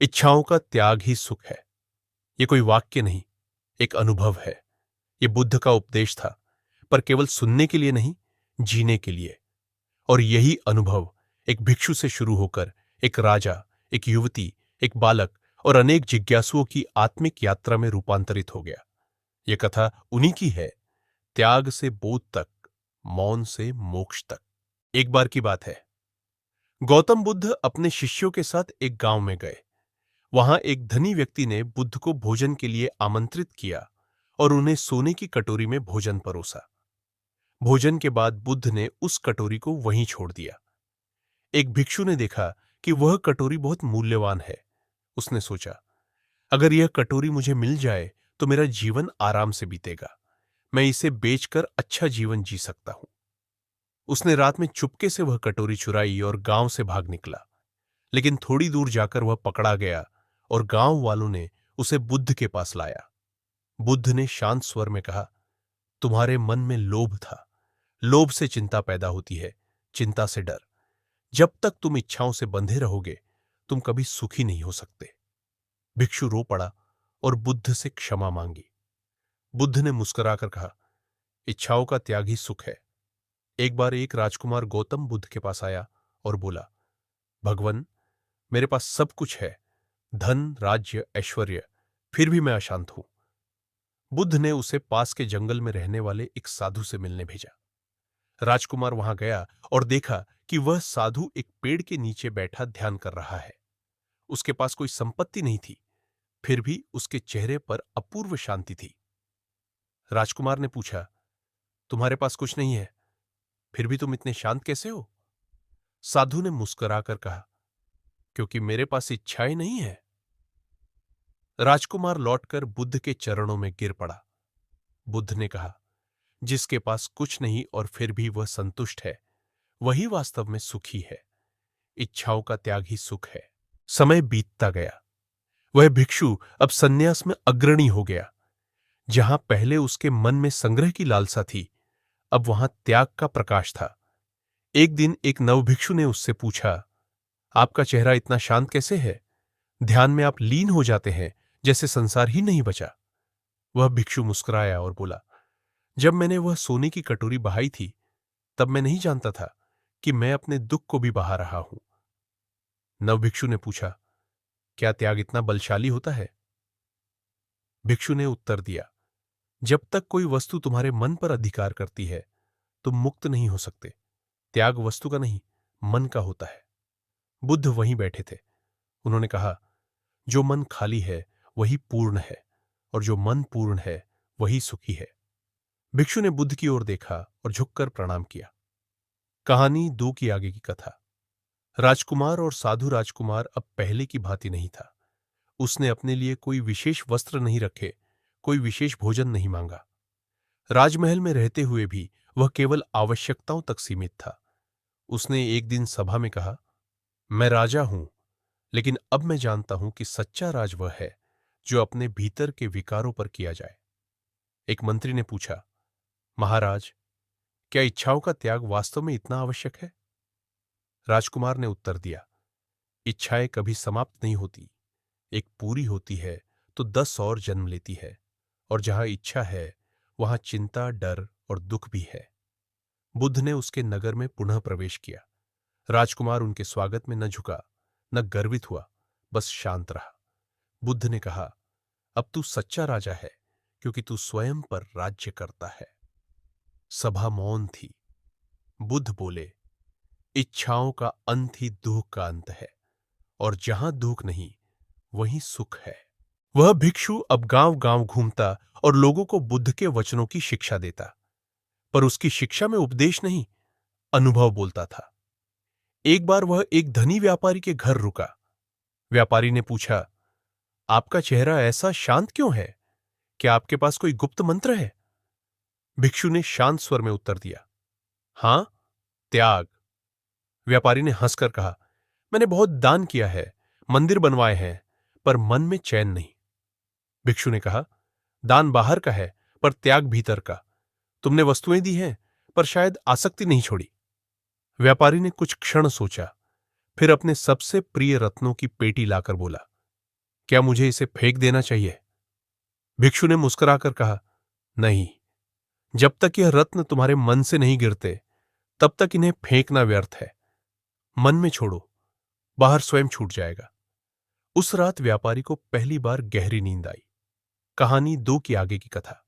इच्छाओं का त्याग ही सुख है। ये कोई वाक्य नहीं, एक अनुभव है। ये बुद्ध का उपदेश था, पर केवल सुनने के लिए नहीं, जीने के लिए। और यही अनुभव एक भिक्षु से शुरू होकर एक राजा, एक युवती, एक बालक और अनेक जिज्ञासुओं की आत्मिक यात्रा में रूपांतरित हो गया। ये कथा उन्हीं की है, त्याग से बोध तक, मौन से मोक्ष तक। एक बार की बात है, गौतम बुद्ध अपने शिष्यों के साथ एक गांव में गए। वहां एक धनी व्यक्ति ने बुद्ध को भोजन के लिए आमंत्रित किया और उन्हें सोने की कटोरी में भोजन परोसा। भोजन के बाद बुद्ध ने उस कटोरी को वहीं छोड़ दिया। एक भिक्षु ने देखा कि वह कटोरी बहुत मूल्यवान है। उसने सोचा, अगर यह कटोरी मुझे मिल जाए तो मेरा जीवन आराम से बीतेगा। मैं इसे बेचकर अच्छा जीवन जी सकता हूं। उसने रात में चुपके से वह कटोरी चुराई और गांव से भाग निकला। लेकिन थोड़ी दूर जाकर वह पकड़ा गया और गांव वालों ने उसे बुद्ध के पास लाया। बुद्ध ने शांत स्वर में कहा, तुम्हारे मन में लोभ था। लोभ से चिंता पैदा होती है, चिंता से डर। जब तक तुम इच्छाओं से बंधे रहोगे, तुम कभी सुखी नहीं हो सकते। भिक्षु रो पड़ा और बुद्ध से क्षमा मांगी। बुद्ध ने मुस्कुराकर कहा, इच्छाओं का त्याग ही सुख है। एक बार एक राजकुमार गौतम बुद्ध के पास आया और बोला, भगवन, मेरे पास सब कुछ है, धन, राज्य, ऐश्वर्य, फिर भी मैं अशांत हूं। बुद्ध ने उसे पास के जंगल में रहने वाले एक साधु से मिलने भेजा। राजकुमार वहां गया और देखा कि वह साधु एक पेड़ के नीचे बैठा ध्यान कर रहा है। उसके पास कोई संपत्ति नहीं थी, फिर भी उसके चेहरे पर अपूर्व शांति थी। राजकुमार ने पूछा, तुम्हारे पास कुछ नहीं है, फिर भी तुम इतने शांत कैसे हो? साधु ने मुस्कुराकर कहा, क्योंकि मेरे पास इच्छाएं नहीं है। राजकुमार लौटकर बुद्ध के चरणों में गिर पड़ा। बुद्ध ने कहा, जिसके पास कुछ नहीं और फिर भी वह संतुष्ट है, वही वास्तव में सुखी है। इच्छाओं का त्याग ही सुख है। समय बीतता गया। वह भिक्षु अब संन्यास में अग्रणी हो गया। जहां पहले उसके मन में संग्रह की लालसा थी, अब वहां त्याग का प्रकाश था। एक दिन एक नवभिक्षु ने उससे पूछा, आपका चेहरा इतना शांत कैसे है? ध्यान में आप लीन हो जाते हैं, जैसे संसार ही नहीं बचा। वह भिक्षु मुस्कुराया और बोला, जब मैंने वह सोने की कटोरी बहाई थी, तब मैं नहीं जानता था कि मैं अपने दुख को भी बहा रहा हूं। नवभिक्षु ने पूछा, क्या त्याग इतना बलशाली होता है? भिक्षु ने उत्तर दिया, जब तक कोई वस्तु तुम्हारे मन पर अधिकार करती है, तुम मुक्त नहीं हो सकते। त्याग वस्तु का नहीं, मन का होता है। बुद्ध वहीं बैठे थे। उन्होंने कहा, जो मन खाली है वही पूर्ण है, और जो मन पूर्ण है वही सुखी है। भिक्षु ने बुद्ध की ओर देखा और झुककर प्रणाम किया। कहानी दो की आगे की कथा। राजकुमार और साधु राजकुमार अब पहले की भांति नहीं था। उसने अपने लिए कोई विशेष वस्त्र नहीं रखे, कोई विशेष भोजन नहीं मांगा। राजमहल में रहते हुए भी वह केवल आवश्यकताओं तक सीमित था। उसने एक दिन सभा में कहा, मैं राजा हूं, लेकिन अब मैं जानता हूं कि सच्चा राज वह है जो अपने भीतर के विकारों पर किया जाए। एक मंत्री ने पूछा, महाराज, क्या इच्छाओं का त्याग वास्तव में इतना आवश्यक है? राजकुमार ने उत्तर दिया, इच्छाएं कभी समाप्त नहीं होती। एक पूरी होती है तो 10 और जन्म लेती है, और जहां इच्छा है वहां चिंता, डर और दुख भी है। बुद्ध ने उसके नगर में पुनः प्रवेश किया। राजकुमार उनके स्वागत में न झुका, न गर्वित हुआ, बस शांत रहा। बुद्ध ने कहा, अब तू सच्चा राजा है, क्योंकि तू स्वयं पर राज्य करता है। सभा मौन थी। बुद्ध बोले, इच्छाओं का अंत ही दुख का अंत है, और जहां दुख नहीं वहीं सुख है। वह भिक्षु अब गांव-गांव घूमता और लोगों को बुद्ध के वचनों की शिक्षा देता। पर उसकी शिक्षा में उपदेश नहीं, अनुभव बोलता था। एक बार वह एक धनी व्यापारी के घर रुका। व्यापारी ने पूछा, आपका चेहरा ऐसा शांत क्यों है? क्या आपके पास कोई गुप्त मंत्र है? भिक्षु ने शांत स्वर में उत्तर दिया, हां, त्याग। व्यापारी ने हंसकर कहा, मैंने बहुत दान किया है, मंदिर बनवाए हैं, पर मन में चैन नहीं। भिक्षु ने कहा, दान बाहर का है, पर त्याग भीतर का। तुमने वस्तुएं दी हैं, पर शायद आसक्ति नहीं छोड़ी। व्यापारी ने कुछ क्षण सोचा, फिर अपने सबसे प्रिय रत्नों की पेटी लाकर बोला, क्या मुझे इसे फेंक देना चाहिए? भिक्षु ने मुस्कुराकर कहा, नहीं, जब तक यह रत्न तुम्हारे मन से नहीं गिरते तब तक इन्हें फेंकना व्यर्थ है। मन में छोड़ो, बाहर स्वयं छूट जाएगा। उस रात व्यापारी को पहली बार गहरी नींद आई। कहानी 2 की आगे की कथा।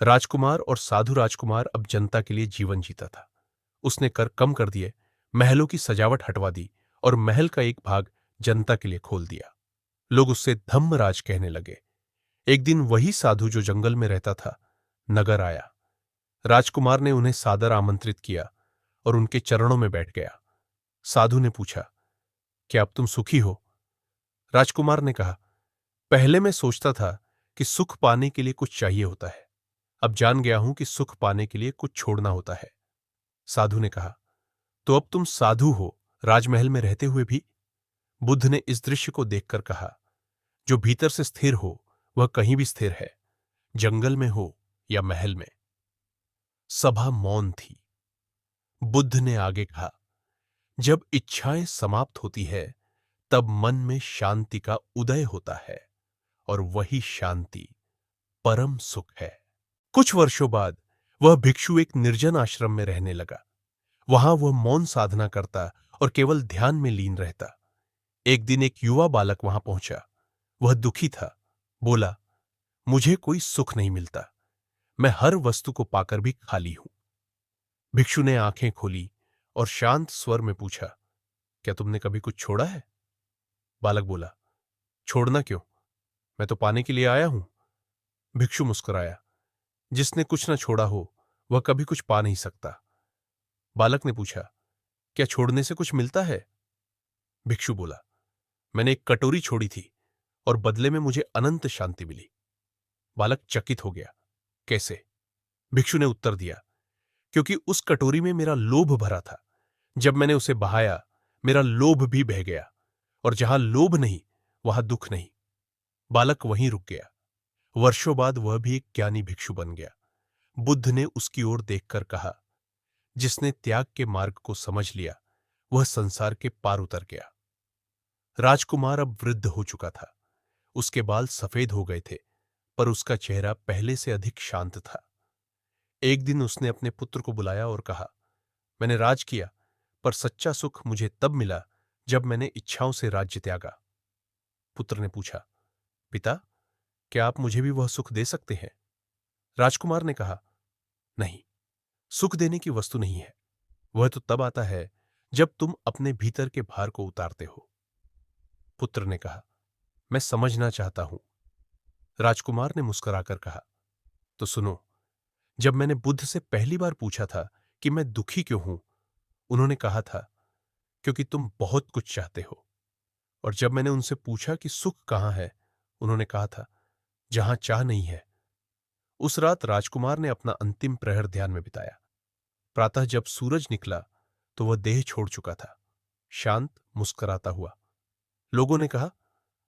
राजकुमार और साधु राजकुमार अब जनता के लिए जीवन जीता था। उसने कर कम कर दिए, महलों की सजावट हटवा दी और महल का एक भाग जनता के लिए खोल दिया। लोग उससे धम्मराज कहने लगे। एक दिन वही साधु जो जंगल में रहता था नगर आया। राजकुमार ने उन्हें सादर आमंत्रित किया और उनके चरणों में बैठ गया। साधु ने पूछा, क्या अब तुम सुखी हो? राजकुमार ने कहा, पहले मैं सोचता था कि सुख पाने के लिए कुछ चाहिए होता है। अब जान गया हूं कि सुख पाने के लिए कुछ छोड़ना होता है। साधु ने कहा, तो अब तुम साधु हो, राजमहल में रहते हुए भी? बुद्ध ने इस दृश्य को देखकर कहा, जो भीतर से स्थिर हो वह कहीं भी स्थिर है, जंगल में हो या महल में। सभा मौन थी। बुद्ध ने आगे कहा, जब इच्छाएं समाप्त होती है तब मन में शांति का उदय होता है और वही शांति परम सुख है। कुछ वर्षों बाद वह भिक्षु एक निर्जन आश्रम में रहने लगा। वहां वह मौन साधना करता और केवल ध्यान में लीन रहता। एक दिन एक युवा बालक वहां पहुंचा। वह दुखी था। बोला, मुझे कोई सुख नहीं मिलता। मैं हर वस्तु को पाकर भी खाली हूं। भिक्षु ने आंखें खोली और शांत स्वर में पूछा, क्या तुमने कभी कुछ छोड़ा है? बालक बोला, छोड़ना क्यों? मैं तो पाने के लिए आया हूं। भिक्षु मुस्कुराया, जिसने कुछ न छोड़ा हो वह कभी कुछ पा नहीं सकता। बालक ने पूछा, क्या छोड़ने से कुछ मिलता है? भिक्षु बोला, मैंने एक कटोरी छोड़ी थी और बदले में मुझे अनंत शांति मिली। बालक चकित हो गया, कैसे? भिक्षु ने उत्तर दिया, क्योंकि उस कटोरी में मेरा लोभ भरा था। जब मैंने उसे बहाया, मेरा लोभ भी बह गया, और जहां लोभ नहीं वहां दुख नहीं। बालक वहीं रुक गया। वर्षों बाद वह भी एक ज्ञानी भिक्षु बन गया। बुद्ध ने उसकी ओर देखकर कहा, जिसने त्याग के मार्ग को समझ लिया वह संसार के पार उतर गया। राजकुमार अब वृद्ध हो चुका था। उसके बाल सफेद हो गए थे, पर उसका चेहरा पहले से अधिक शांत था। एक दिन उसने अपने पुत्र को बुलाया और कहा, मैंने राज किया, पर सच्चा सुख मुझे तब मिला जब मैंने इच्छाओं से राज्य त्यागा। पुत्र ने पूछा, पिता, क्या आप मुझे भी वह सुख दे सकते हैं? राजकुमार ने कहा, नहीं, सुख देने की वस्तु नहीं है। वह तो तब आता है जब तुम अपने भीतर के भार को उतारते हो। पुत्र ने कहा, मैं समझना चाहता हूं। राजकुमार ने मुस्कुराकर कहा, तो सुनो, जब मैंने बुद्ध से पहली बार पूछा था कि मैं दुखी क्यों हूं, उन्होंने कहा था, क्योंकि तुम बहुत कुछ चाहते हो। और जब मैंने उनसे पूछा कि सुख कहां है, उन्होंने कहा था, जहां चाह नहीं है। उस रात राजकुमार ने अपना अंतिम प्रहर ध्यान में बिताया। प्रातः जब सूरज निकला तो वह देह छोड़ चुका था, शांत, मुस्कुराता हुआ। लोगों ने कहा,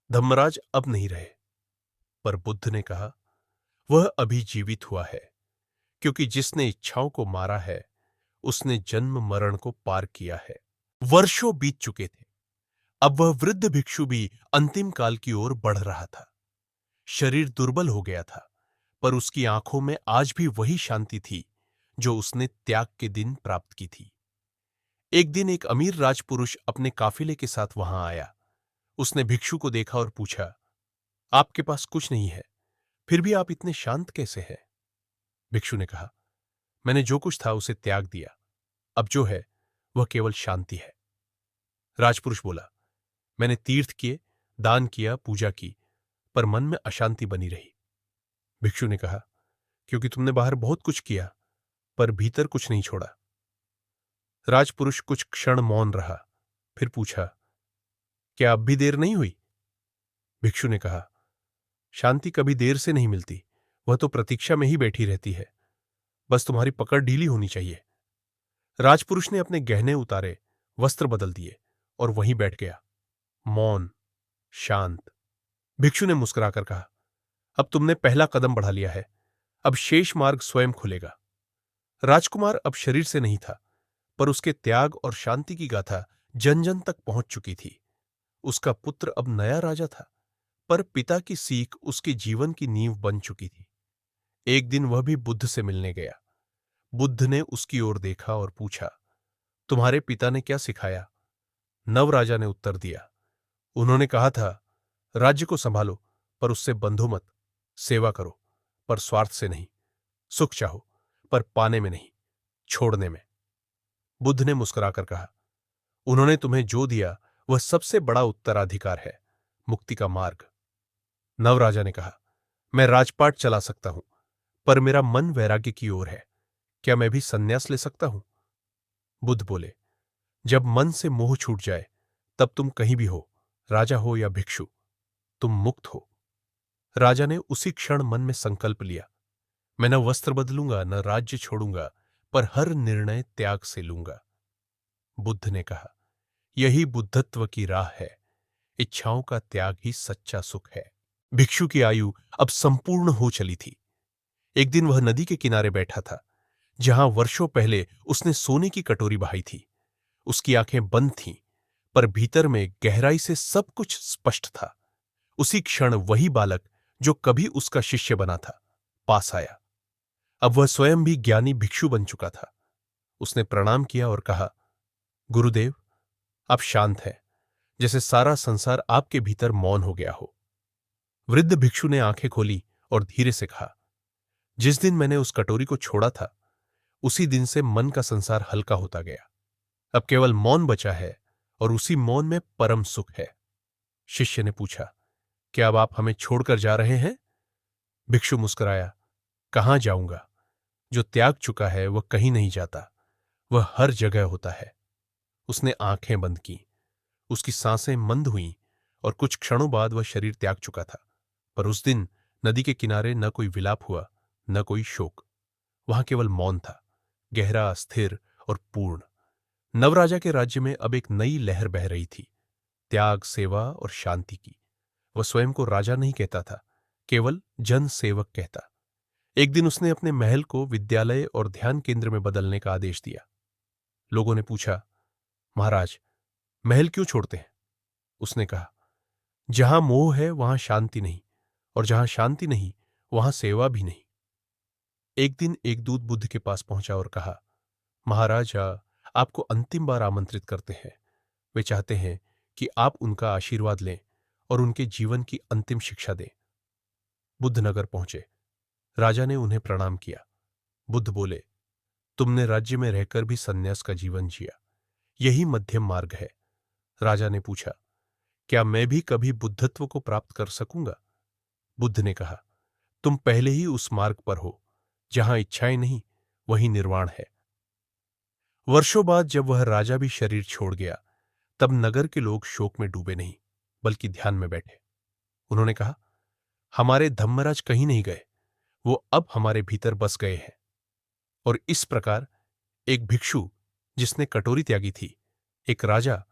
धम्मराज अब नहीं रहे। पर बुद्ध ने कहा, वह अभी जीवित हुआ है, क्योंकि जिसने इच्छाओं को मारा है उसने जन्म मरण को पार किया है। वर्षों बीत चुके थे। अब वह वृद्ध भिक्षु भी अंतिम काल की ओर बढ़ रहा था। शरीर दुर्बल हो गया था, पर उसकी आंखों में आज भी वही शांति थी जो उसने त्याग के दिन प्राप्त की थी। एक दिन एक अमीर राजपुरुष अपने काफिले के साथ वहां आया। उसने भिक्षु को देखा और पूछा, आपके पास कुछ नहीं है, फिर भी आप इतने शांत कैसे हैं? भिक्षु ने कहा, मैंने जो कुछ था उसे त्याग दिया। अब जो है वह केवल शांति है। राजपुरुष बोला, मैंने तीर्थ किए, दान किया, पूजा की, पर मन में अशांति बनी रही। भिक्षु ने कहा, क्योंकि तुमने बाहर बहुत कुछ किया पर भीतर कुछ नहीं छोड़ा। राजपुरुष कुछ क्षण मौन रहा, फिर पूछा, क्या अब भी देर नहीं हुई? भिक्षु ने कहा, शांति कभी देर से नहीं मिलती, वह तो प्रतीक्षा में ही बैठी रहती है। बस तुम्हारी पकड़ ढीली होनी चाहिए। राजपुरुष ने अपने गहने उतारे, वस्त्र बदल दिए और वहीं बैठ गया, मौन, शांत। भिक्षु ने मुस्कुराकर कहा, अब तुमने पहला कदम बढ़ा लिया है, अब शेष मार्ग स्वयं खुलेगा। राजकुमार अब शरीर से नहीं था, पर उसके त्याग और शांति की गाथा जन जन तक पहुंच चुकी थी। उसका पुत्र अब नया राजा था, पर पिता की सीख उसके जीवन की नींव बन चुकी थी। एक दिन वह भी बुद्ध से मिलने गया। बुद्ध ने उसकी ओर देखा और पूछा, तुम्हारे पिता ने क्या सिखाया? नव राजा ने उत्तर दिया, उन्होंने कहा था, राज्य को संभालो पर उससे बंधो मत, सेवा करो पर स्वार्थ से नहीं, सुख चाहो पर पाने में नहीं, छोड़ने में। बुद्ध ने मुस्कुराकर कहा, उन्होंने तुम्हें जो दिया वह सबसे बड़ा उत्तराधिकार है, मुक्ति का मार्ग। नवराजा ने कहा, मैं राजपाट चला सकता हूं, पर मेरा मन वैराग्य की ओर है, क्या मैं भी संन्यास ले सकता हूं? बुद्ध बोले, जब मन से मोह छूट जाए तब तुम कहीं भी हो, राजा हो या भिक्षु, तुम मुक्त हो। राजा ने उसी क्षण मन में संकल्प लिया, मैं न वस्त्र बदलूंगा न राज्य छोड़ूंगा, पर हर निर्णय त्याग से लूंगा। बुद्ध ने कहा, यही बुद्धत्व की राह है, इच्छाओं का त्याग ही सच्चा सुख है। भिक्षु की आयु अब संपूर्ण हो चली थी। एक दिन वह नदी के किनारे बैठा था, जहां वर्षों पहले उसने सोने की कटोरी बहाई थी। उसकी आंखें बंद थीं, पर भीतर में गहराई से सब कुछ स्पष्ट था। उसी क्षण वही बालक जो कभी उसका शिष्य बना था, पास आया। अब वह स्वयं भी ज्ञानी भिक्षु बन चुका था। उसने प्रणाम किया और कहा, गुरुदेव, आप शांत हैं, जैसे सारा संसार आपके भीतर मौन हो गया हो। वृद्ध भिक्षु ने आंखें खोली और धीरे से कहा, जिस दिन मैंने उस कटोरी को छोड़ा था, उसी दिन से मन का संसार हल्का होता गया। अब केवल मौन बचा है और उसी मौन में परम सुख है। शिष्य ने पूछा, क्या अब आप हमें छोड़कर जा रहे हैं? भिक्षु मुस्कुराया, कहां जाऊंगा? जो त्याग चुका है वह कहीं नहीं जाता, वह हर जगह होता है। उसने आंखें बंद की। उसकी सांसें मंद हुईं और कुछ क्षणों बाद वह शरीर त्याग चुका था। पर उस दिन नदी के किनारे न कोई विलाप हुआ, न कोई शोक। वहां केवल मौन था, गहरा, स्थिर और पूर्ण। नवराजा के राज्य में अब एक नई लहर बह रही थी, त्याग, सेवा और शांति की। वह स्वयं को राजा नहीं कहता था, केवल जन सेवक कहता। एक दिन उसने अपने महल को विद्यालय और ध्यान केंद्र में बदलने का आदेश दिया। लोगों ने पूछा, महाराज, महल क्यों छोड़ते हैं? उसने कहा, जहां मोह है वहां शांति नहीं, और जहां शांति नहीं वहां सेवा भी नहीं। एक दिन एक दूत बुद्ध के पास पहुंचा और कहा, महाराजा आपको अंतिम बार आमंत्रित करते हैं। वे चाहते हैं कि आप उनका आशीर्वाद लें और उनके जीवन की अंतिम शिक्षा दें। बुद्ध नगर पहुंचे। राजा ने उन्हें प्रणाम किया। बुद्ध बोले, तुमने राज्य में रहकर भी सन्यास का जीवन जिया, यही मध्यम मार्ग है। राजा ने पूछा, क्या मैं भी कभी बुद्धत्व को प्राप्त कर सकूंगा? बुद्ध ने कहा, तुम पहले ही उस मार्ग पर हो, जहां इच्छाएं नहीं वही निर्वाण है। वर्षों बाद जब वह राजा भी शरीर छोड़ गया, तब नगर के लोग शोक में डूबे नहीं, बल्कि ध्यान में बैठे। उन्होंने कहा, हमारे धम्मराज कहीं नहीं गए, वो अब हमारे भीतर बस गए हैं। और इस प्रकार एक भिक्षु जिसने कटोरी त्यागी थी, एक राजा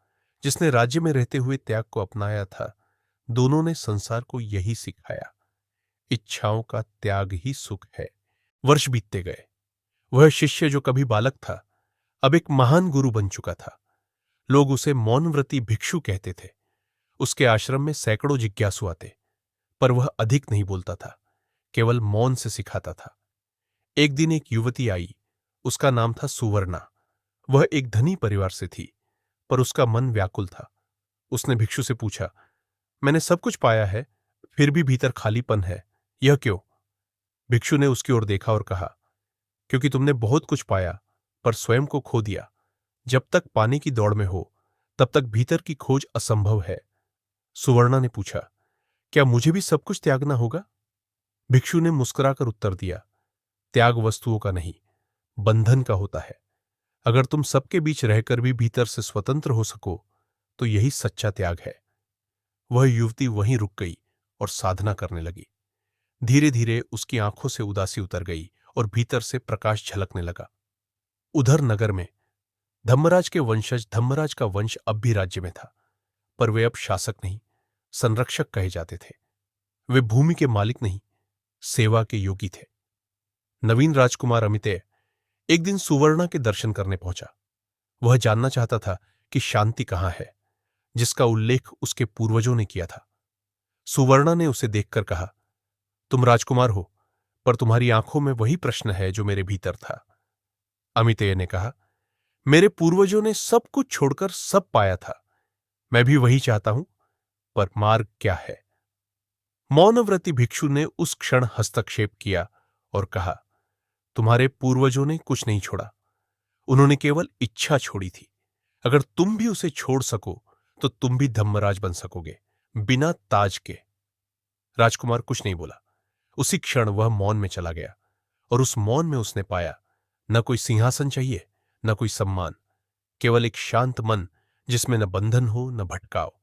जिसने राज्य में रहते हुए त्याग को अपनाया था, दोनों ने संसार को यही सिखाया, इच्छाओं का त्याग ही सुख है। वर्ष बीतते गए। वह शिष्य जो कभी बालक था, अब एक महान गुरु बन चुका था। लोग उसे मौनव्रती भिक्षु कहते थे। उसके आश्रम में सैकड़ों जिज्ञासु आते, पर वह अधिक नहीं बोलता था, केवल मौन से सिखाता था। एक दिन एक युवती आई। उसका नाम था सुवर्णा। वह एक धनी परिवार से थी, पर उसका मन व्याकुल था। उसने भिक्षु से पूछा, मैंने सब कुछ पाया है, फिर भी भीतर खालीपन है, यह क्यों? भिक्षु ने उसकी ओर देखा और कहा, क्योंकि तुमने बहुत कुछ पाया पर स्वयं को खो दिया। जब तक पाने की दौड़ में हो, तब तक भीतर की खोज असंभव है। सुवर्णा ने पूछा, क्या मुझे भी सब कुछ त्यागना होगा? भिक्षु ने मुस्कुराकर उत्तर दिया, त्याग वस्तुओं का नहीं, बंधन का होता है। अगर तुम सबके बीच रहकर भी भीतर से स्वतंत्र हो सको, तो यही सच्चा त्याग है। वह युवती वहीं रुक गई और साधना करने लगी। धीरे धीरे उसकी आंखों से उदासी उतर गई और भीतर से प्रकाश झलकने लगा। उधर नगर में धम्मराज के वंशज धम्मराज का वंश अब भी राज्य में था, पर वे अब शासक नहीं, संरक्षक कहे जाते थे। वे भूमि के मालिक नहीं, सेवा के योगी थे। नवीन राजकुमार अमितेय एक दिन सुवर्णा के दर्शन करने पहुंचा। वह जानना चाहता था कि शांति कहां है, जिसका उल्लेख उसके पूर्वजों ने किया था। सुवर्णा ने उसे देखकर कहा, तुम राजकुमार हो, पर तुम्हारी आंखों में वही प्रश्न है जो मेरे भीतर था। अमितेय ने कहा, मेरे पूर्वजों ने सब कुछ छोड़कर सब पाया था। मैं भी वही चाहता हूं, पर मार्ग क्या है? मौनव्रती भिक्षु ने उस क्षण हस्तक्षेप किया और कहा, तुम्हारे पूर्वजों ने कुछ नहीं छोड़ा, उन्होंने केवल इच्छा छोड़ी थी। अगर तुम भी उसे छोड़ सको तो तुम भी धम्मराज बन सकोगे, बिना ताज के। राजकुमार कुछ नहीं बोला। उसी क्षण वह मौन में चला गया, और उस मौन में उसने पाया, न कोई सिंहासन चाहिए, न कोई सम्मान, केवल एक शांत मन जिसमें न बंधन हो न भटकाव।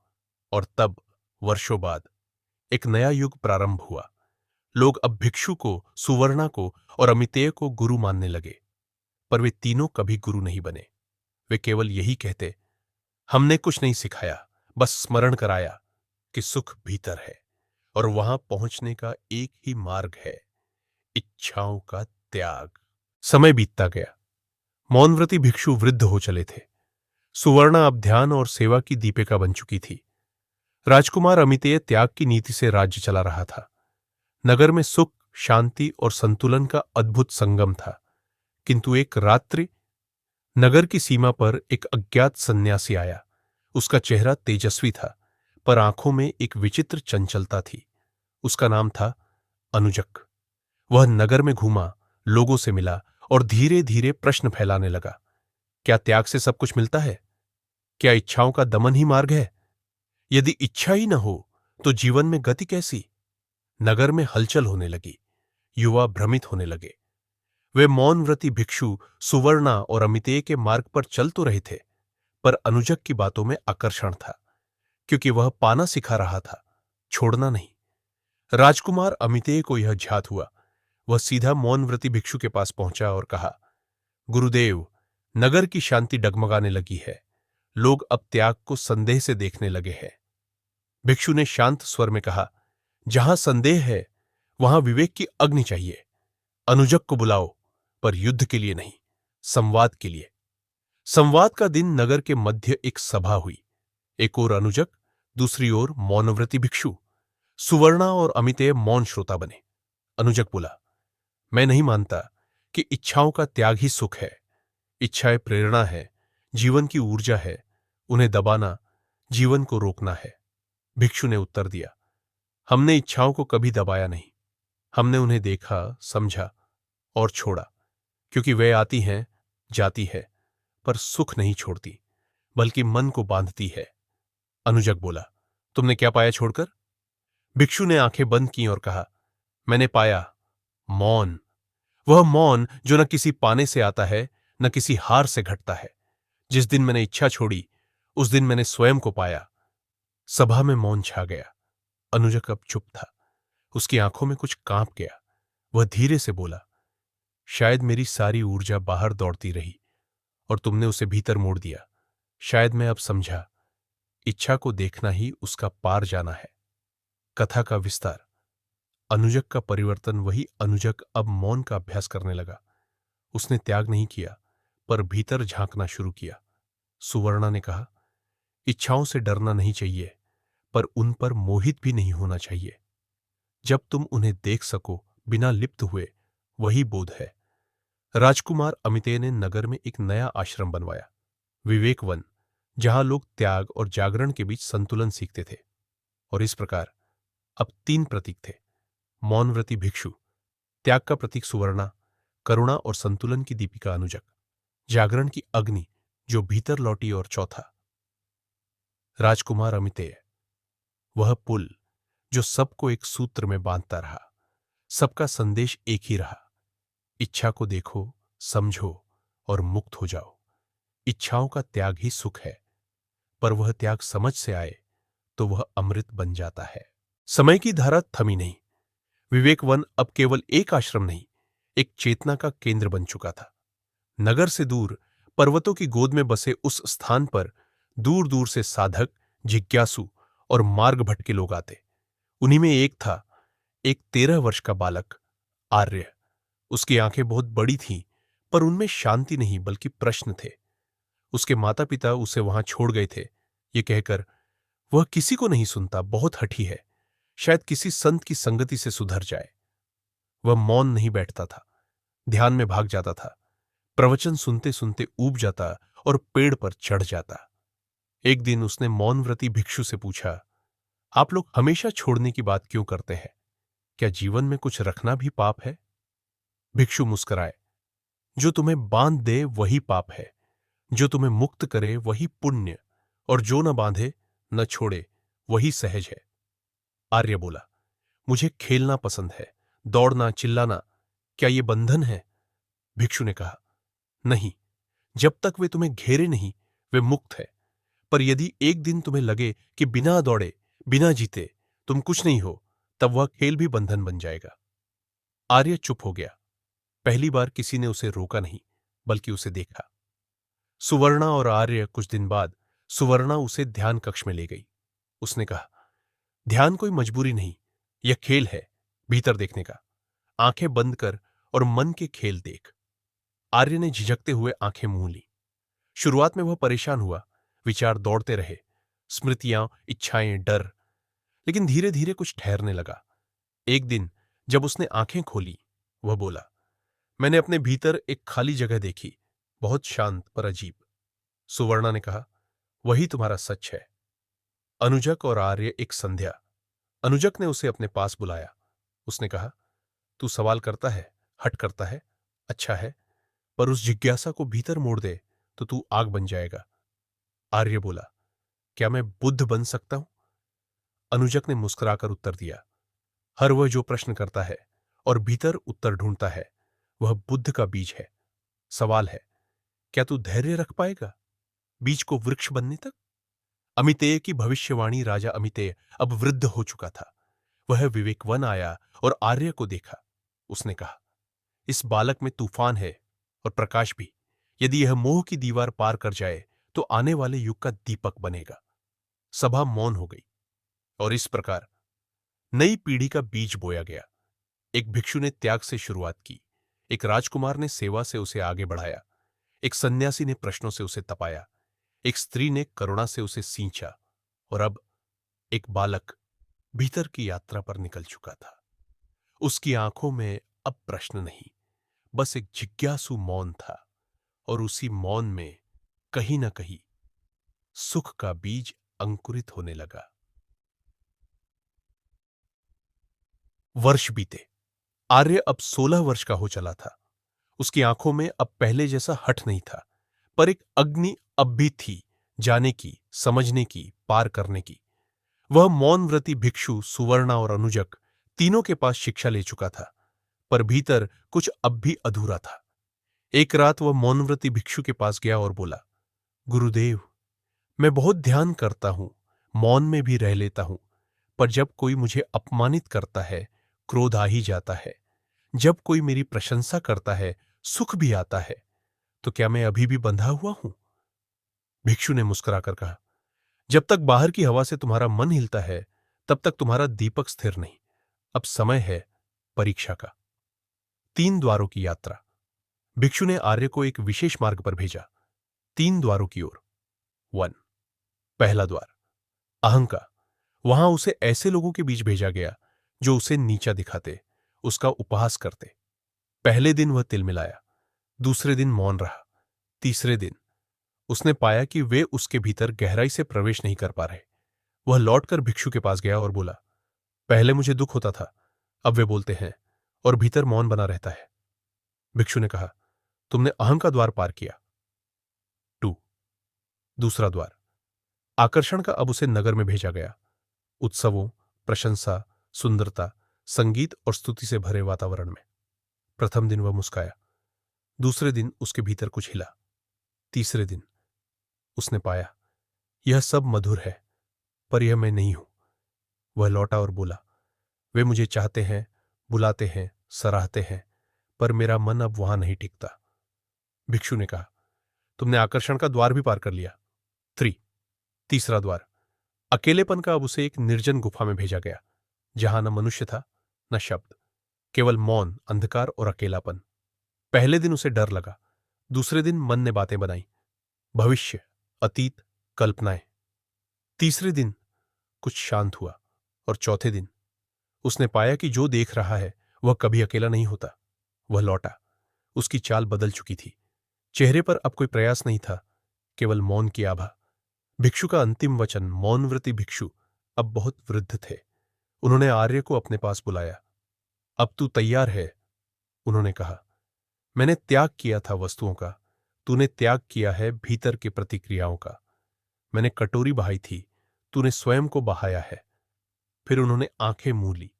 और तब वर्षों बाद एक नया युग प्रारंभ हुआ। लोग अब भिक्षु को, सुवर्णा को और अमितेय को गुरु मानने लगे, पर वे तीनों कभी गुरु नहीं बने। वे केवल यही कहते, हमने कुछ नहीं सिखाया, बस स्मरण कराया कि सुख भीतर है और वहां पहुंचने का एक ही मार्ग है, इच्छाओं का त्याग। समय बीतता गया। मौनव्रती भिक्षु वृद्ध हो चले थे। सुवर्णा अब ध्यान और सेवा की दीपिका बन चुकी थी। राजकुमार अमितेय त्याग की नीति से राज्य चला रहा था। नगर में सुख, शांति और संतुलन का अद्भुत संगम था। किंतु एक रात्रि नगर की सीमा पर एक अज्ञात सन्यासी आया। उसका चेहरा तेजस्वी था, पर आंखों में एक विचित्र चंचलता थी। उसका नाम था अनुजक। वह नगर में घूमा, लोगों से मिला और धीरे धीरे प्रश्न फैलाने लगा। क्या त्याग से सब कुछ मिलता है? क्या इच्छाओं का दमन ही मार्ग है? यदि इच्छा ही न हो तो जीवन में गति कैसी? नगर में हलचल होने लगी। युवा भ्रमित होने लगे। वे मौनव्रती भिक्षु सुवर्णा और अमितेय के मार्ग पर चल तो रहे थे, पर अनुजक की बातों में आकर्षण था, क्योंकि वह पाना सिखा रहा था, छोड़ना नहीं। राजकुमार अमितेय को यह झ्यात हुआ। वह सीधा मौनव्रती भिक्षु के पास पहुंचा और कहा, गुरुदेव, नगर की शांति डगमगाने लगी है। लोग अब त्याग को संदेह से देखने लगे हैं। भिक्षु ने शांत स्वर में कहा, जहां संदेह है वहां विवेक की अग्नि चाहिए। अनुजक को बुलाओ, पर युद्ध के लिए नहीं, संवाद के लिए। संवाद का दिन नगर के मध्य एक सभा हुई। एक ओर अनुजक, दूसरी ओर मौनव्रती भिक्षु। सुवर्णा और अमितेय मौन श्रोता बने। अनुजक बोला, मैं नहीं मानता कि इच्छाओं का त्याग ही सुख है। इच्छाएं प्रेरणा है, जीवन की ऊर्जा है। उन्हें दबाना जीवन को रोकना है। भिक्षु ने उत्तर दिया, हमने इच्छाओं को कभी दबाया नहीं। हमने उन्हें देखा, समझा और छोड़ा, क्योंकि वे आती हैं, जाती है, पर सुख नहीं छोड़ती, बल्कि मन को बांधती है। अनुजक बोला, तुमने क्या पाया छोड़कर? भिक्षु ने आंखें बंद की और कहा, मैंने पाया मौन। वह मौन जो न किसी पाने से आता है, न किसी हार से घटता है। जिस दिन मैंने इच्छा छोड़ी, उस दिन मैंने स्वयं को पाया। सभा में मौन छा गया। अनुजक अब चुप था। उसकी आंखों में कुछ कांप गया। वह धीरे से बोला, शायद मेरी सारी ऊर्जा बाहर दौड़ती रही और तुमने उसे भीतर मोड़ दिया। शायद मैं अब समझा, इच्छा को देखना ही उसका पार जाना है। कथा का विस्तार। अनुजक का परिवर्तन। वही अनुजक अब मौन का अभ्यास करने लगा। उसने त्याग नहीं किया, पर भीतर झांकना शुरू किया। सुवर्णा ने कहा, इच्छाओं से डरना नहीं चाहिए, पर उन पर मोहित भी नहीं होना चाहिए। जब तुम उन्हें देख सको बिना लिप्त हुए, वही बोध है। राजकुमार अमितेय ने नगर में एक नया आश्रम बनवाया, विवेक वन, जहां लोग त्याग और जागरण के बीच संतुलन सीखते थे। और इस प्रकार अब 3 प्रतीक थे, मौनव्रती भिक्षु, त्याग का प्रतीक सुवर्णा, करुणा और संतुलन की दीपिका अनुजक, जागरण की अग्नि जो भीतर लौटी, और चौथा राजकुमार अमितेय, वह पुल जो सबको एक सूत्र में बांधता रहा। सबका संदेश एक ही रहा, इच्छा को देखो, समझो और मुक्त हो जाओ। इच्छाओं का त्याग ही सुख है, पर वह त्याग समझ से आए तो वह अमृत बन जाता है। समय की धारा थमी नहीं। विवेक वन अब केवल एक आश्रम नहीं, एक चेतना का केंद्र बन चुका था। नगर से दूर, पर्वतों की गोद में बसे उस स्थान पर दूर दूर से साधक, जिज्ञासु और मार्ग भटके लोग आते। उन्हीं में एक था, एक 13 वर्ष का बालक, आर्य। उसकी आंखें बहुत बड़ी थीं, पर उनमें शांति नहीं बल्कि प्रश्न थे। उसके माता पिता उसे वहां छोड़ गए थे, ये कहकर, वह किसी को नहीं सुनता, बहुत हठी है। शायद किसी संत की संगति से सुधर जाए। वह मौन नहीं बैठता था, ध्यान में भाग जाता था, प्रवचन सुनते सुनते ऊब जाता और पेड़ पर चढ़ जाता। एक दिन उसने मौन व्रती भिक्षु से पूछा, आप लोग हमेशा छोड़ने की बात क्यों करते हैं? क्या जीवन में कुछ रखना भी पाप है? भिक्षु मुस्कुराए, जो तुम्हें बांध दे वही पाप है, जो तुम्हें मुक्त करे वही पुण्य, और जो न बांधे न छोड़े वही सहज है। आर्य बोला, मुझे खेलना पसंद है, दौड़ना, चिल्लाना, क्या ये बंधन है? भिक्षु ने कहा, नहीं, जब तक वे तुम्हें घेरे नहीं वे मुक्त है। पर यदि एक दिन तुम्हें लगे कि बिना दौड़े, बिना जीते तुम कुछ नहीं हो, तब वह खेल भी बंधन बन जाएगा। आर्य चुप हो गया। पहली बार किसी ने उसे रोका नहीं, बल्कि उसे देखा। सुवर्णा और आर्य कुछ दिन बाद सुवर्णा उसे ध्यान कक्ष में ले गई। उसने कहा, ध्यान कोई मजबूरी नहीं, यह खेल है, भीतर देखने का। आंखें बंद कर और मन के खेल देख। आर्य ने झिझकते हुए आंखें मूंद ली। शुरुआत में वह परेशान हुआ, विचार दौड़ते रहे, स्मृतियां, इच्छाएं, डर, लेकिन धीरे धीरे कुछ ठहरने लगा। एक दिन जब उसने आंखें खोली, वह बोला, मैंने अपने भीतर एक खाली जगह देखी, बहुत शांत पर अजीब। सुवर्णा ने कहा, वही तुम्हारा सच है। अनुजक और आर्य एक संध्या। अनुजक ने उसे अपने पास बुलाया। उसने कहा, तू सवाल करता है, हट करता है, अच्छा है, पर उस जिज्ञासा को भीतर मोड़ दे तो तू आग बन जाएगा। आर्य बोला, क्या मैं बुद्ध बन सकता हूं? अनुजक ने मुस्कुराकर उत्तर दिया, हर वह जो प्रश्न करता है और भीतर उत्तर ढूंढता है, वह बुद्ध का बीज है। सवाल है, क्या तू धैर्य रख पाएगा बीज को वृक्ष बनने तक? अमितेय की भविष्यवाणी राजा अमितेय अब वृद्ध हो चुका था। वह विवेकवन आया और आर्य को देखा। उसने कहा, इस बालक में तूफान है और प्रकाश भी। यदि यह मोह की दीवार पार कर जाए तो आने वाले युग का दीपक बनेगा। सभा मौन हो गई और इस प्रकार नई पीढ़ी का बीज बोया गया। एक भिक्षु ने त्याग से शुरुआत की, एक राजकुमार ने सेवा से उसे आगे बढ़ाया, एक सन्यासी ने प्रश्नों से उसे तपाया, एक स्त्री ने करुणा से उसे सींचा, और अब एक बालक भीतर की यात्रा पर निकल चुका था। उसकी आंखों में अब प्रश्न नहीं, बस एक जिज्ञासु मौन था, और उसी मौन में कहीं न कहीं सुख का बीज अंकुरित होने लगा। वर्ष बीते। आर्य अब 16 वर्ष का हो चला था। उसकी आंखों में अब पहले जैसा हठ नहीं था, पर एक अग्नि अब भी थी, जाने की, समझने की, पार करने की। वह मौन व्रती भिक्षु सुवर्णा और अनुजक तीनों के पास शिक्षा ले चुका था, पर भीतर कुछ अब भी अधूरा था। एक रात वह मौनव्रती भिक्षु के पास गया और बोला, गुरुदेव, मैं बहुत ध्यान करता हूं, मौन में भी रह लेता हूं, पर जब कोई मुझे अपमानित करता है, क्रोध आ ही जाता है। जब कोई मेरी प्रशंसा करता है, सुख भी आता है। तो क्या मैं अभी भी बंधा हुआ हूं? भिक्षु ने मुस्कुराकर कहा, जब तक बाहर की हवा से तुम्हारा मन हिलता है, तब तक तुम्हारा दीपक स्थिर नहीं। अब समय है परीक्षा का। 3 द्वारों की यात्रा। भिक्षु ने आर्य को एक विशेष मार्ग पर भेजा, 3 द्वारों की ओर। 1। पहला द्वार, अहंकार। वहां उसे ऐसे लोगों के बीच भेजा गया जो उसे नीचा दिखाते, उसका उपहास करते। पहले दिन वह तिलमिलाया, दूसरे दिन मौन रहा, तीसरे दिन उसने पाया कि वे उसके भीतर गहराई से प्रवेश नहीं कर पा रहे। वह लौटकर भिक्षु के पास गया और बोला, पहले मुझे दुख होता था, अब वे बोलते हैं और भीतर मौन बना रहता है। भिक्षु ने कहा, तुमने अहं का द्वार पार किया। 2। दूसरा द्वार, आकर्षण का। अब उसे नगर में भेजा गया, उत्सवों, प्रशंसा, सुंदरता, संगीत और स्तुति से भरे वातावरण में। प्रथम दिन वह मुस्काया, दूसरे दिन उसके भीतर कुछ हिला, तीसरे दिन उसने पाया यह सब मधुर है, पर यह मैं नहीं हूं। वह लौटा और बोला, वे मुझे चाहते हैं, बुलाते हैं, सराहते हैं, पर मेरा मन अब वहां नहीं टिकता। भिक्षु ने कहा, तुमने आकर्षण का द्वार भी पार कर लिया। 3। तीसरा द्वार, अकेलेपन का। अब उसे एक निर्जन गुफा में भेजा गया, जहां न मनुष्य था न शब्द, केवल मौन, अंधकार और अकेलापन। पहले दिन उसे डर लगा, दूसरे दिन मन ने बातें बनाई, भविष्य, अतीत, कल्पनाएं। तीसरे दिन कुछ शांत हुआ और चौथे दिन उसने पाया कि जो देख रहा है वह कभी अकेला नहीं होता। वह लौटा। उसकी चाल बदल चुकी थी। चेहरे पर अब कोई प्रयास नहीं था, केवल मौन की आभा। भिक्षु का अंतिम वचन, मौनव्रती भिक्षु, अब बहुत वृद्ध थे। उन्होंने आर्य को अपने पास बुलाया। अब तू तैयार है? उन्होंने कहा। मैंने त्याग किया था वस्तुओं का, तूने त्याग किया है भीतर की प्रतिक्रियाओं का। मैंने कटोरी बहाई थी, तूने स्वयं को बहाया है। फिर उन्होंने आंखें मूंद ली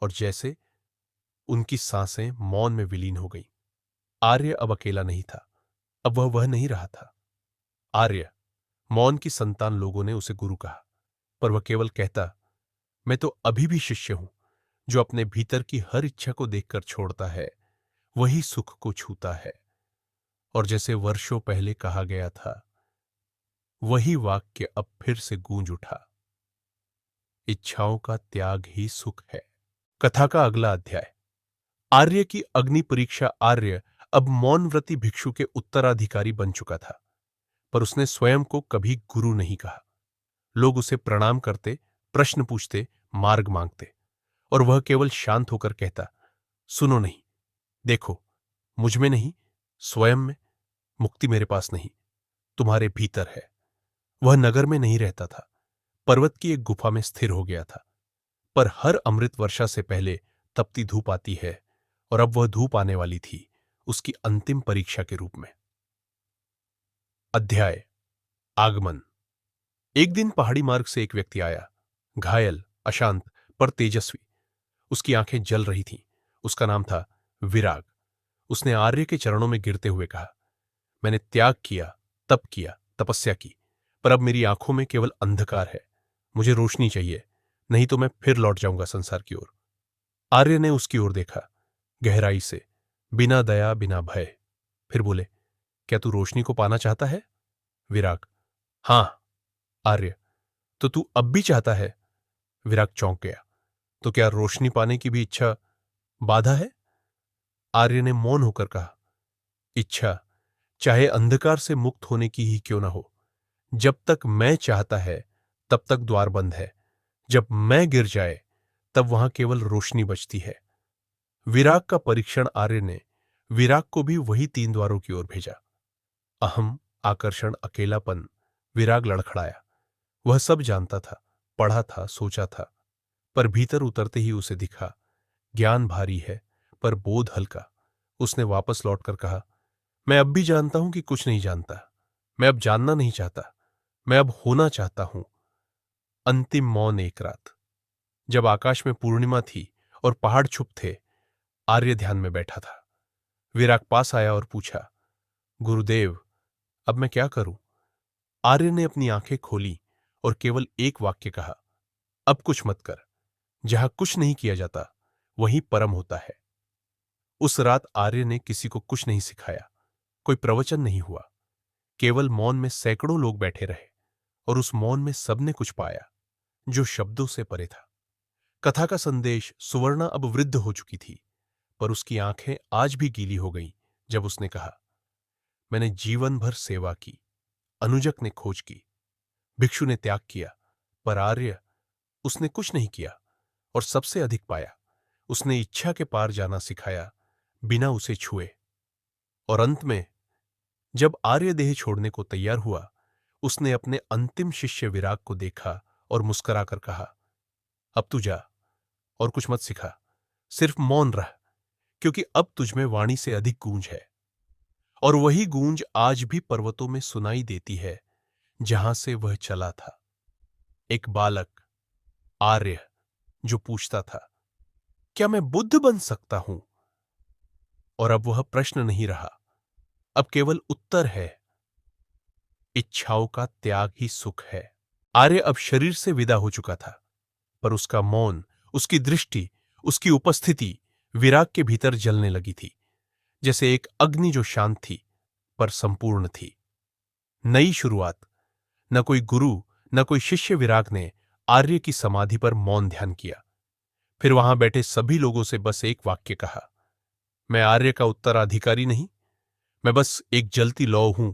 और जैसे उनकी सांसें मौन में विलीन हो गईं। आर्य अब अकेला नहीं था, अब वह नहीं रहा था। आर्य, मौन की संतान लोगों ने उसे गुरु कहा, पर वह केवल कहता, मैं तो अभी भी शिष्य हूं। जो अपने भीतर की हर इच्छा को देखकर छोड़ता है वही सुख को छूता है। और जैसे वर्षों पहले कहा गया था, वही वाक्य अब फिर से गूंज उठा, इच्छाओं का त्याग ही सुख है। कथा का अगला अध्याय। आर्य की अग्नि परीक्षा। आर्य अब मौनव्रती भिक्षु के उत्तराधिकारी बन चुका था, पर उसने स्वयं को कभी गुरु नहीं कहा। लोग उसे प्रणाम करते, प्रश्न पूछते, मार्ग मांगते, और वह केवल शांत होकर कहता, सुनो नहीं, देखो, मुझ में नहीं, स्वयं में। मुक्ति मेरे पास नहीं, तुम्हारे भीतर है। वह नगर में नहीं रहता था, पर्वत की एक गुफा में स्थिर हो गया था। पर हर अमृत वर्षा से पहले तपती धूप आती है, और अब वह धूप आने वाली थी, उसकी अंतिम परीक्षा के रूप में। अध्याय आगमन। एक दिन पहाड़ी मार्ग से एक व्यक्ति आया, घायल, अशांत, पर तेजस्वी। उसकी आंखें जल रही थीं। उसका नाम था विराग। उसने आर्य के चरणों में गिरते हुए कहा, मैंने त्याग किया, तप किया, तपस्या की, पर अब मेरी आंखों में केवल अंधकार है। मुझे रोशनी चाहिए, नहीं तो मैं फिर लौट जाऊंगा संसार की ओर। आर्य ने उसकी ओर देखा, गहराई से, बिना दया, बिना भय। फिर बोले, क्या तू रोशनी को पाना चाहता है? विराग, हां। आर्य, तो तू अब भी चाहता है? विराग चौंक गया। तो क्या रोशनी पाने की भी इच्छा बाधा है? आर्य ने मौन होकर कहा, इच्छा चाहे अंधकार से मुक्त होने की ही क्यों ना हो, जब तक मैं चाहता है तब तक द्वार बंद है। जब मैं गिर जाए तब वहां केवल रोशनी बचती है। विराग का परीक्षण। आर्य ने विराग को भी वही 3 द्वारों की ओर भेजा। अहम, आकर्षण, अकेलापन। विराग लड़खड़ाया। वह सब जानता था, पढ़ा था, सोचा था, पर भीतर उतरते ही उसे दिखा, ज्ञान भारी है पर बोध हल्का। उसने वापस लौटकर कहा, मैं अब भी जानता हूं कि कुछ नहीं जानता। मैं अब जानना नहीं चाहता, मैं अब होना चाहता हूं। अंतिम मौन। एक रात जब आकाश में पूर्णिमा थी और पहाड़ छुप थे, आर्य ध्यान में बैठा था। विराग पास आया और पूछा, गुरुदेव, अब मैं क्या करूं? आर्य ने अपनी आंखें खोली और केवल एक वाक्य कहा, अब कुछ मत कर। जहां कुछ नहीं किया जाता वहीं परम होता है। उस रात आर्य ने किसी को कुछ नहीं सिखाया, कोई प्रवचन नहीं हुआ। केवल मौन में सैकड़ों लोग बैठे रहे, और उस मौन में सबने कुछ पाया जो शब्दों से परे था। कथा का संदेश। सुवर्णा अब वृद्ध हो चुकी थी, पर उसकी आंखें आज भी गीली हो गईं जब उसने कहा, मैंने जीवन भर सेवा की। अनुजक ने खोज की, भिक्षु ने त्याग किया, पर आर्य, उसने कुछ नहीं किया और सबसे अधिक पाया। उसने इच्छा के पार जाना सिखाया, बिना उसे छुए। और अंत में जब आर्य देह छोड़ने को तैयार हुआ, उसने अपने अंतिम शिष्य विराग को देखा और मुस्कुराकर कहा, अब तू जा और कुछ मत सिखा, सिर्फ मौन रह, क्योंकि अब तुझमें वाणी से अधिक गूंज है। और वही गूंज आज भी पर्वतों में सुनाई देती है जहां से वह चला था। एक बालक, आर्य, जो पूछता था, क्या मैं बुद्ध बन सकता हूं? और अब वह प्रश्न नहीं रहा, अब केवल उत्तर है, इच्छाओं का त्याग ही सुख है। आर्य अब शरीर से विदा हो चुका था, पर उसका मौन, उसकी दृष्टि, उसकी उपस्थिति विराग के भीतर जलने लगी थी, जैसे एक अग्नि जो शांत थी पर संपूर्ण थी। नई शुरुआत। न कोई गुरु, न कोई शिष्य। विराग ने आर्य की समाधि पर मौन ध्यान किया, फिर वहां बैठे सभी लोगों से बस एक वाक्य कहा, मैं आर्य का उत्तराधिकारी नहीं, मैं बस एक जलती लौ हूं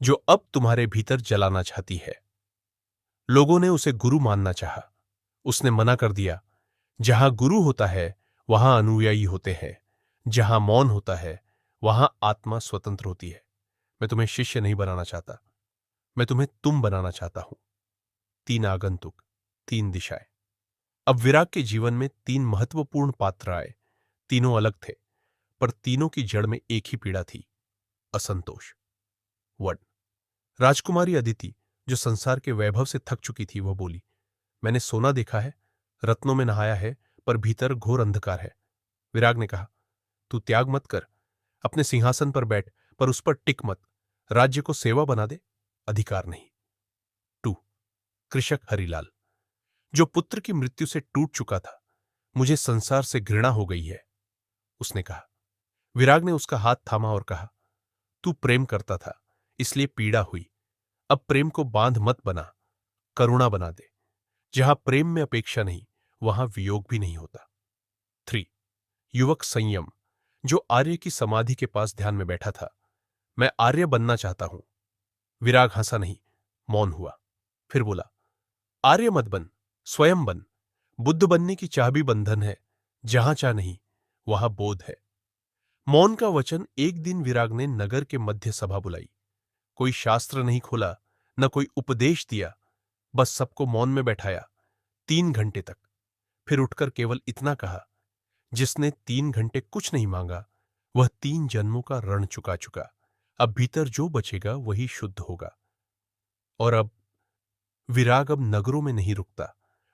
जो अब तुम्हारे भीतर जलाना चाहती है। लोगों ने उसे गुरु मानना चाहा, उसने मना कर दिया, जहां गुरु होता है वहां अनुयायी होते हैं, जहां मौन होता है वहां आत्मा स्वतंत्र होती है। मैं तुम्हें शिष्य नहीं बनाना चाहता, मैं तुम्हें तुम बनाना चाहता हूं। 3 आगंतुक, 3 दिशाएं। अब विराग के जीवन में 3 महत्वपूर्ण पात्र आए। तीनों अलग थे, पर तीनों की जड़ में एक ही पीड़ा थी, असंतोष। वन। राजकुमारी अदिति, जो संसार के वैभव से थक चुकी थी, वह बोली, मैंने सोना देखा है, रत्नों में नहाया है, पर भीतर घोर अंधकार है। विराग ने कहा, तू त्याग मत कर, अपने सिंहासन पर बैठ, पर उस पर टिक मत। राज्य को सेवा बना दे, अधिकार नहीं। 2। कृषक हरिलाल, जो पुत्र की मृत्यु से टूट चुका था, मुझे संसार से घृणा हो गई है, उसने कहा। विराग ने उसका हाथ थामा और कहा, तू प्रेम करता था, इसलिए पीड़ा हुई। अब प्रेम को बांध मत बना, करुणा बना दे। जहां प्रेम में अपेक्षा नहीं, वहां वियोग भी नहीं होता। 3। युवक संयम, जो आर्य की समाधि के पास ध्यान में बैठा था, मैं आर्य बनना चाहता हूं। विराग हंसा नहीं, मौन हुआ। फिर बोला, आर्य मत बन, स्वयं बन। बुद्ध बनने की चाह भी बंधन है, जहां चाह नहीं वहां बोध है। मौन का वचन। एक दिन विराग ने नगर के मध्य सभा बुलाई। कोई शास्त्र नहीं खोला, न कोई उपदेश दिया, बस सबको मौन में बैठाया 3 घंटे तक। फिर उठकर केवल इतना कहा, जिसने 3 घंटे कुछ नहीं मांगा, वह 3 जन्मों का ऋण चुका चुका। अब भीतर जो बचेगा वही शुद्ध होगा। और अब विराग अब नगरों में नहीं रुकता,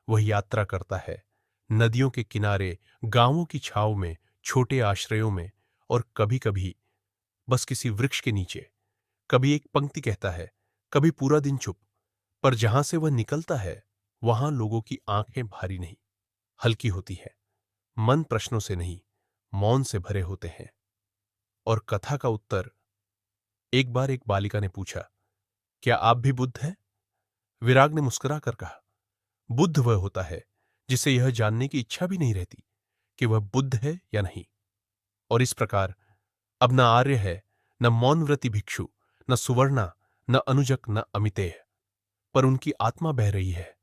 वह यात्रा करता है, नदियों के किनारे, गांवों की छाव में, छोटे आश्रयों में, और कभी कभी बस किसी वृक्ष के नीचे। कभी एक पंक्ति कहता है, कभी पूरा दिन चुप। पर जहां से वह निकलता है, वहां लोगों की आंखें भारी नहीं, हल्की होती है। मन प्रश्नों से नहीं, मौन से भरे होते हैं। और कथा का उत्तर। एक बार एक बालिका ने पूछा, क्या आप भी बुद्ध हैं? विराग ने मुस्कुराकर कहा, बुद्ध वह होता है जिसे यह जानने की इच्छा भी नहीं रहती कि वह बुद्ध है या नहीं। और इस प्रकार अब न आर्य है, न मौनव्रती भिक्षु, न सुवर्णा, न अनुजक, न अमितेय, पर उनकी आत्मा बह रही है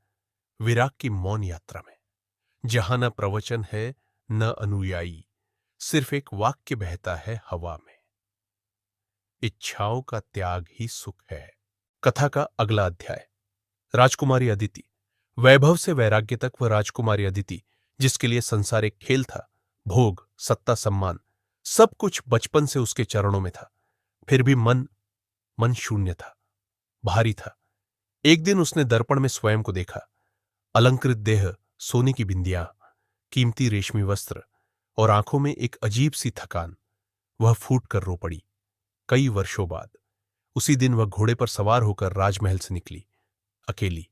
विराग की मौन यात्रा में, जहां न प्रवचन है, न अनुयायी, सिर्फ एक वाक्य बहता है हवा में। इच्छाओं का त्याग ही सुख है। कथा का अगला अध्याय। राजकुमारी अदिति। वैभव से वैराग्य तक वह राजकुमारी अदिति, जिसके लिए संसार एक खेल था, भोग, सत्ता, सम्मान, सब कुछ बचपन से उसके चरणों में था। फिर भी मन शून्य था, भारी था। एक दिन उसने दर्पण में स्वयं को देखा, अलंकृत देह, सोने की बिंदियां, कीमती रेशमी वस्त्र, और आंखों में एक अजीब सी थकान। वह फूट कर रो पड़ी। कई वर्षों बाद उसी दिन वह घोड़े पर सवार होकर राजमहल से निकली, अकेली,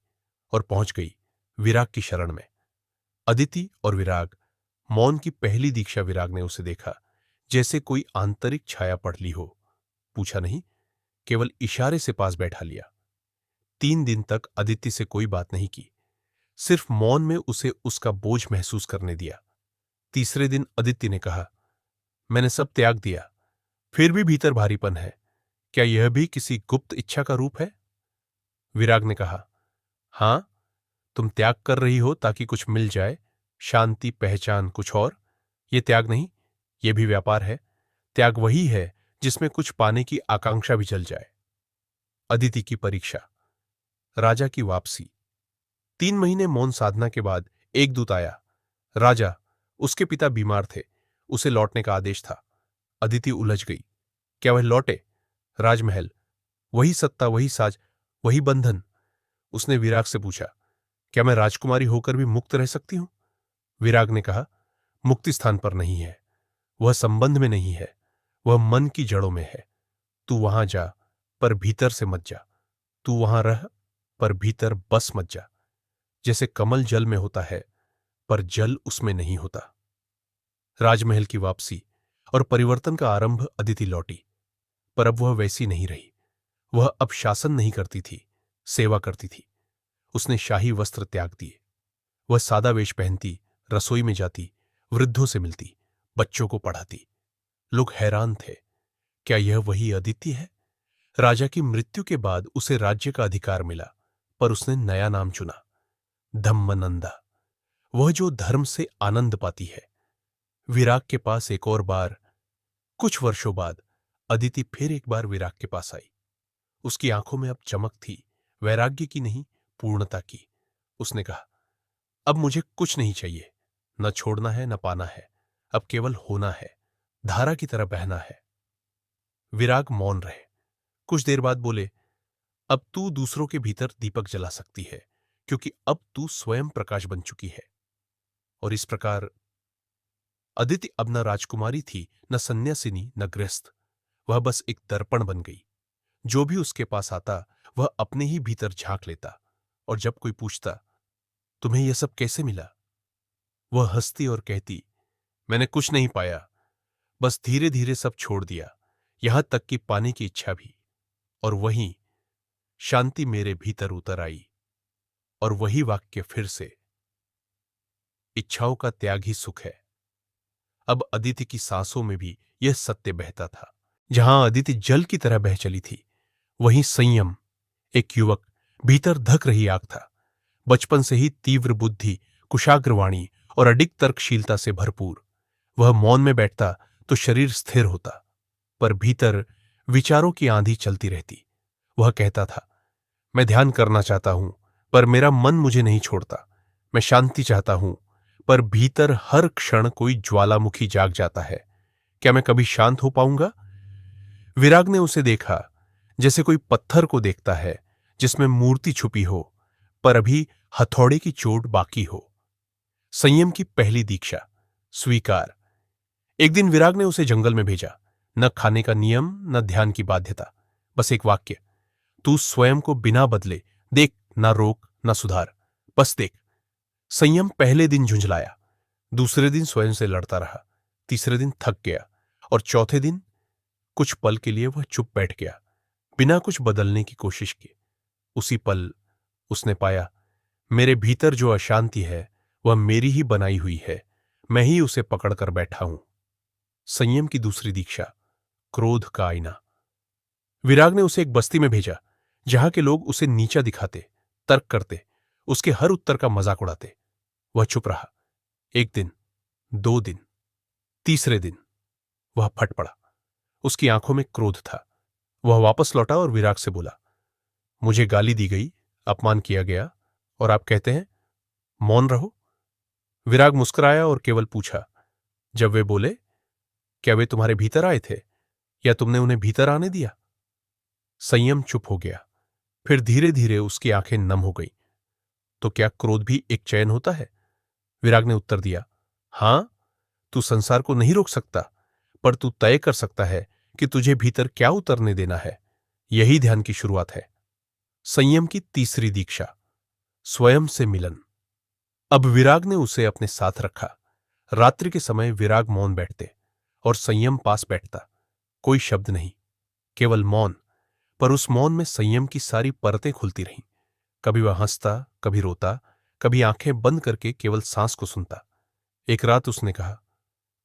और पहुंच गई विराग की शरण में। अदिति और विराग। मौन की पहली दीक्षा विराग ने उसे देखा, जैसे कोई आंतरिक छाया पढ़ ली हो। पूछा नहीं, केवल इशारे से पास बैठा लिया। 3 दिन तक अदिति से कोई बात नहीं की, सिर्फ मौन में उसे उसका बोझ महसूस करने दिया। तीसरे दिन अदिति ने कहा, मैंने सब त्याग दिया, फिर भी भीतर भारीपन है, क्या यह भी किसी गुप्त इच्छा का रूप है? विराग ने कहा, हां, तुम त्याग कर रही हो ताकि कुछ मिल जाए, शांति, पहचान, कुछ और। यह त्याग नहीं, यह भी व्यापार है। त्याग वही है जिसमें कुछ पाने की आकांक्षा भी जल जाए। अदिति की परीक्षा। राजा की वापसी। 3 महीने मौन साधना के बाद एक दूत आया। राजा, उसके पिता बीमार थे, उसे लौटने का आदेश था। अदिति उलझ गई। क्या वह लौटे? राजमहल, वही सत्ता, वही साज, वही बंधन। उसने विराग से पूछा, क्या मैं राजकुमारी होकर भी मुक्त रह सकती हूं? विराग ने कहा, मुक्ति स्थान पर नहीं है, वह संबंध में नहीं है, वह मन की जड़ों में है। तू वहां जा, पर भीतर से मत जा। तू वहां रह, पर भीतर बस मत जा। जैसे कमल जल में होता है, पर जल उसमें नहीं होता। राजमहल की वापसी और परिवर्तन का आरंभ। अदिति लौटी, पर अब वह वैसी नहीं रही। वह अब शासन नहीं करती थी, सेवा करती थी। उसने शाही वस्त्र त्याग दिए। वह सादा वेश पहनती, रसोई में जाती, वृद्धों से मिलती, बच्चों को पढ़ाती। लोग हैरान थे, क्या यह वही अदिति है? राजा की मृत्यु के बाद उसे राज्य का अधिकार मिला, पर उसने नया नाम चुना, धम्मनंदा। वह जो धर्म से आनंद पाती है। विराग के पास एक और बार, कुछ वर्षों बाद, अदिति फिर एक बार विराग के पास आई। उसकी आंखों में अब चमक थी, वैराग्य की नहीं, पूर्णता की। उसने कहा, अब मुझे कुछ नहीं चाहिए, न छोड़ना है न पाना है, अब केवल होना है, धारा की तरह बहना है। विराग मौन रहे। कुछ देर बाद बोले, अब तू दूसरों के भीतर दीपक जला सकती है, क्योंकि अब तू स्वयं प्रकाश बन चुकी है। और इस प्रकार अदिति अब न राजकुमारी थी, न सन्यासिनी, न गृहस्थ। वह बस एक दर्पण बन गई। जो भी उसके पास आता वह अपने ही भीतर झांक लेता, और जब कोई पूछता, तुम्हें यह सब कैसे मिला, वह हंसती और कहती, मैंने कुछ नहीं पाया, बस धीरे धीरे सब छोड़ दिया, यहां तक कि पाने की इच्छा भी। और वहीं शांति मेरे भीतर उतर आई। और वही वाक्य फिर से, इच्छाओं का त्याग ही सुख है। अब अदिति की सांसों में भी यह सत्य बहता था। जहां अदिति जल की तरह बह चली थी, वहीं संयम, एक युवक, भीतर धक रही आग था। बचपन से ही तीव्र बुद्धि, कुशाग्रवाणी और अडिग तर्कशीलता से भरपूर। वह मौन में बैठता तो शरीर स्थिर होता, पर भीतर विचारों की आंधी चलती रहती। वह कहता था, मैं ध्यान करना चाहता हूं, पर मेरा मन मुझे नहीं छोड़ता। मैं शांति चाहता हूं, पर भीतर हर क्षण कोई ज्वालामुखी जाग जाता है। क्या मैं कभी शांत हो पाऊंगा? विराग ने उसे देखा, जैसे कोई पत्थर को देखता है जिसमें मूर्ति छुपी हो, पर अभी हथौड़े की चोट बाकी हो। संयम की पहली दीक्षा, स्वीकार। एक दिन विराग ने उसे जंगल में भेजा। न खाने का नियम, न ध्यान की बाध्यता, बस एक वाक्य, तू स्वयं को बिना बदले देख, ना रोक ना सुधार, बस देख। संयम पहले दिन झुंझलाया, दूसरे दिन स्वयं से लड़ता रहा, तीसरे दिन थक गया, और चौथे दिन कुछ पल के लिए वह चुप बैठ गया, बिना कुछ बदलने की कोशिश की। उसी पल उसने पाया, मेरे भीतर जो अशांति है वह मेरी ही बनाई हुई है, मैं ही उसे पकड़कर बैठा हूं। संयम की दूसरी दीक्षा, क्रोध का आईना। विराग ने उसे एक बस्ती में भेजा, जहां के लोग उसे नीचा दिखाते, तर्क करते, उसके हर उत्तर का मजाक उड़ाते। वह चुप रहा। एक दिन, 2 दिन, तीसरे दिन वह फट पड़ा। उसकी आंखों में क्रोध था। वह वापस लौटा और विराग से बोला, मुझे गाली दी गई, अपमान किया गया, और आप कहते हैं मौन रहो। विराग मुस्कुराया और केवल पूछा, जब वे बोले, क्या वे तुम्हारे भीतर आए थे, या तुमने उन्हें भीतर आने दिया? संयम चुप हो गया। फिर धीरे धीरे उसकी आंखें नम हो गई। तो क्या क्रोध भी एक चयन होता है? विराग ने उत्तर दिया, हां, तू संसार को नहीं रोक सकता, पर तू तय कर सकता है कि तुझे भीतर क्या उतरने देना है। यही ध्यान की शुरुआत है। संयम की तीसरी दीक्षा, स्वयं से मिलन। अब विराग ने उसे अपने साथ रखा। रात्रि के समय विराग मौन बैठते और संयम पास बैठता। कोई शब्द नहीं, केवल मौन, पर उस मौन में संयम की सारी परतें खुलती रहीं। कभी वह हंसता, कभी रोता, कभी आंखें बंद करके केवल सांस को सुनता। एक रात उसने कहा,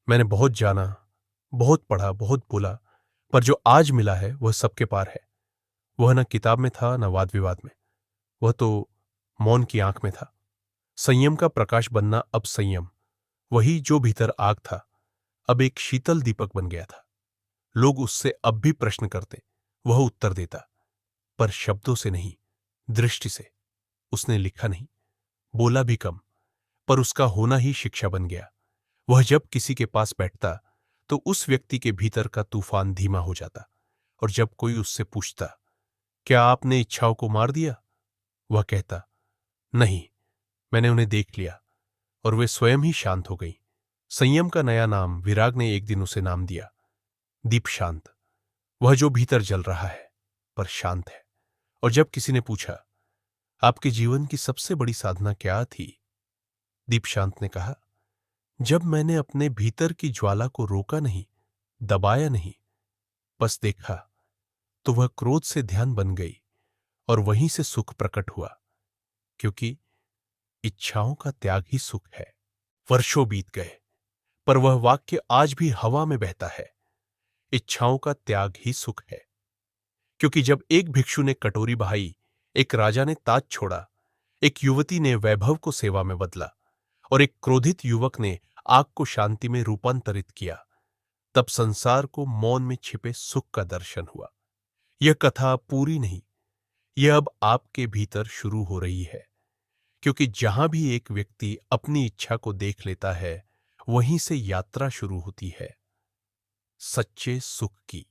मैंने बहुत जाना, बहुत पढ़ा, बहुत बोला, पर जो आज मिला है वह सबके पार है। वह न किताब में था, न वाद विवाद में, वह तो मौन की आंख में था। संयम का प्रकाश बनना अब संयम, वही जो भीतर आग था, अब एक शीतल दीपक बन गया था। लोग उससे अब भी प्रश्न करते, वह उत्तर देता, पर शब्दों से नहीं, दृष्टि से। उसने लिखा नहीं, बोला भी कम, पर उसका होना ही शिक्षा बन गया। वह जब किसी के पास बैठता तो उस व्यक्ति के भीतर का तूफान धीमा हो जाता, और जब कोई उससे पूछता, क्या आपने इच्छाओं को मार दिया, वह कहता, नहीं, मैंने उन्हें देख लिया, और वे स्वयं ही शांत हो गई। संयम का नया नाम विराग ने एक दिन उसे नाम दिया, दीप शांत। वह जो भीतर जल रहा है, पर शांत है। और जब किसी ने पूछा, आपके जीवन की सबसे बड़ी साधना क्या थी, दीप शांत ने कहा, जब मैंने अपने भीतर की ज्वाला को रोका नहीं, दबाया नहीं, बस देखा, तो वह क्रोध से ध्यान बन गई, और वहीं से सुख प्रकट हुआ, क्योंकि इच्छाओं का त्याग ही सुख है। वर्षों बीत गए, पर वह वाक्य आज भी हवा में बहता है, इच्छाओं का त्याग ही सुख है। क्योंकि जब एक भिक्षु ने कटोरी बहाई, एक राजा ने ताज छोड़ा, एक युवती ने वैभव को सेवा में बदला, और एक क्रोधित युवक ने आग को शांति में रूपांतरित किया, तब संसार को मौन में छिपे सुख का दर्शन हुआ। यह कथा पूरी नहीं, यह अब आपके भीतर शुरू हो रही है, क्योंकि जहां भी एक व्यक्ति अपनी इच्छा को देख लेता है, वहीं से यात्रा शुरू होती है सच्चे सुख की।